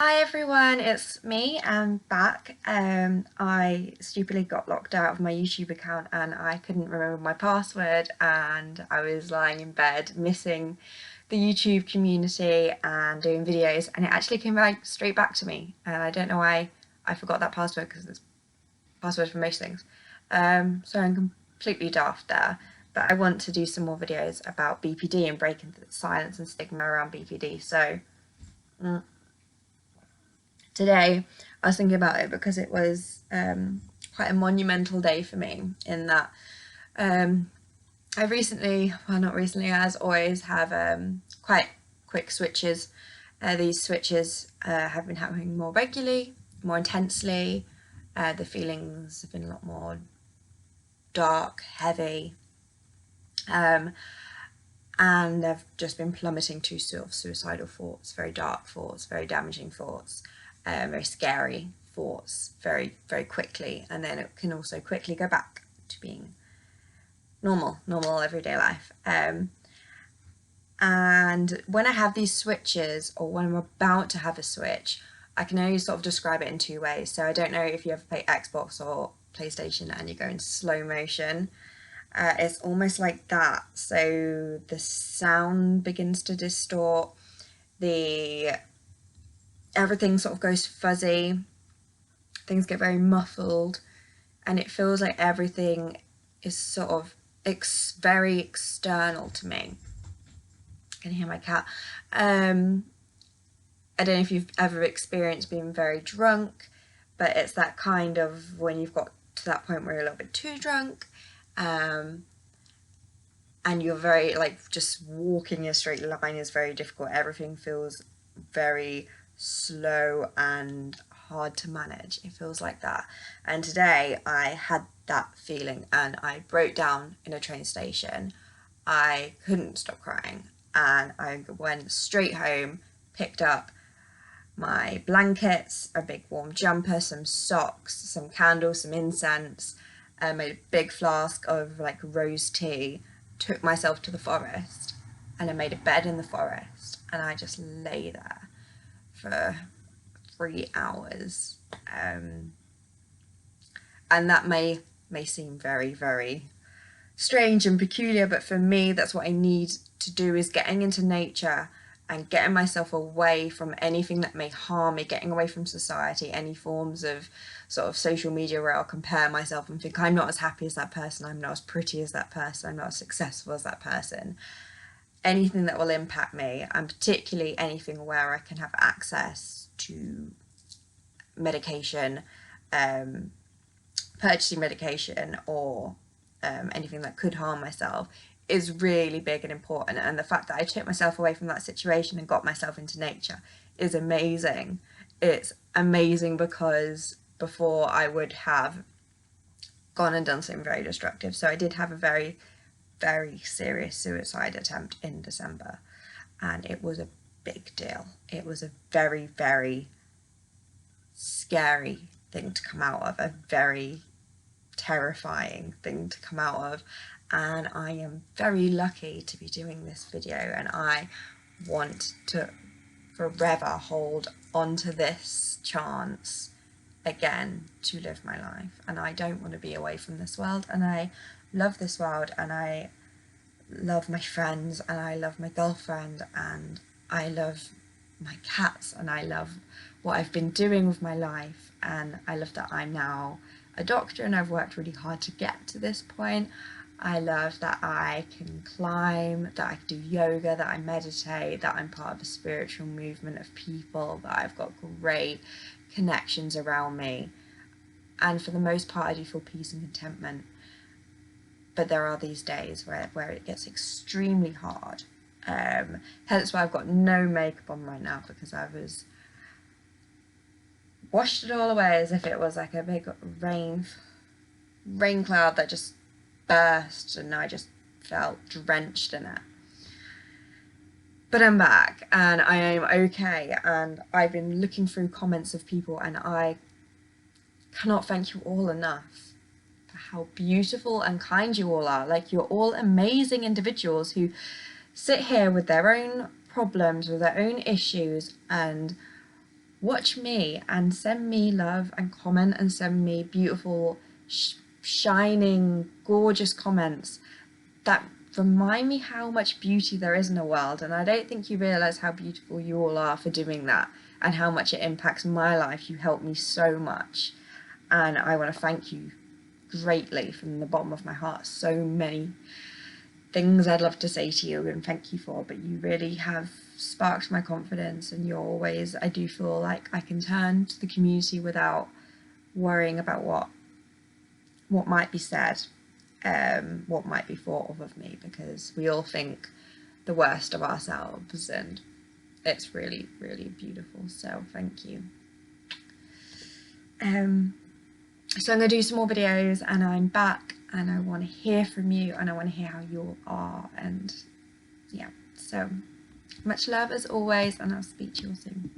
Hi everyone, it's me. I'm back. I stupidly got locked out of my YouTube account and I couldn't remember my password, and I was lying in bed missing the YouTube community and doing videos, and it actually came back straight back to me, and I don't know why I forgot that password because it's password for most things. So I'm completely daft there, but I want to do some more videos about BPD and breaking the silence and stigma around BPD. So today I was thinking about it because it was quite a monumental day for me, in that I recently, well not recently, as always, have quite quick switches. These switches have been happening more regularly, more intensely. The feelings have been a lot more dark, heavy, and they've just been plummeting to sort of suicidal thoughts, very dark thoughts, very damaging thoughts, very scary thoughts, very, very quickly. And then it can also quickly go back to being normal everyday life. And when I have these switches, or when I'm about to have a switch, I can only sort of describe it in two ways. So I don't know if you ever play Xbox or PlayStation and you go in slow motion. It's almost like that. So the sound begins to distort, everything sort of goes fuzzy, things get very muffled, and it feels like everything is sort of very external to me. I can hear my cat. I don't know if you've ever experienced being very drunk, but it's that kind of when you've got to that point where you're a little bit too drunk, and you're very, like, just walking a straight line is very difficult. Everything feels very slow and hard to manage. It feels like that. And today I had that feeling and I broke down in a train station. I couldn't stop crying, and I went straight home, picked up my blankets, a big warm jumper, some socks, some candles, some incense, made a big flask of like rose tea, took myself to the forest, and I made a bed in the forest, and I just lay there for 3 hours. And that may seem very, very strange and peculiar, but for me that's what I need to do, is getting into nature and getting myself away from anything that may harm me, getting away from society, any forms of sort of social media where I'll compare myself and think I'm not as happy as that person, I'm not as pretty as that person, I'm not as successful as that person. Anything that will impact me, and particularly anything where I can have access to medication, purchasing medication, or anything that could harm myself, is really big and important. And the fact that I took myself away from that situation and got myself into nature is amazing. It's amazing because before I would have gone and done something very destructive. So I did have a very, very serious suicide attempt in December, and it was a big deal. It was a very, very scary thing to come out of, a very terrifying thing to come out of, and I am very lucky to be doing this video, and I want to forever hold on to this chance again to live my life. And I don't want to be away from this world, and I love this world, and I love my friends, and I love my girlfriend, and I love my cats, and I love what I've been doing with my life, and I love that I'm now a doctor and I've worked really hard to get to this point. I love that I can climb, that I can do yoga, that I meditate, that I'm part of a spiritual movement of people, that I've got great connections around me, and for the most part I do feel peace and contentment. But there are these days where it gets extremely hard. Hence why I've got no makeup on right now, because I was washed it all away as if it was like a big rain cloud that just burst, and I just felt drenched in it. But I'm back and I am okay, and I've been looking through comments of people, and I cannot thank you all enough for how beautiful and kind you all are. Like, you're all amazing individuals who sit here with their own problems, with their own issues, and watch me and send me love and comment and send me beautiful, shining, gorgeous comments that remind me how much beauty there is in the world. And I don't think you realise how beautiful you all are for doing that, and how much it impacts my life. You help me so much, and I want to thank you greatly from the bottom of my heart. So many things I'd love to say to you and thank you for, but you really have sparked my confidence, and you're always, I do feel like I can turn to the community without worrying about what might be said, what might be thought of me, because we all think the worst of ourselves, and it's really, really beautiful. So thank you. So I'm going to do some more videos, and I'm back, and I want to hear from you, and I want to hear how you are, and yeah, so much love as always, and I'll speak to you all soon.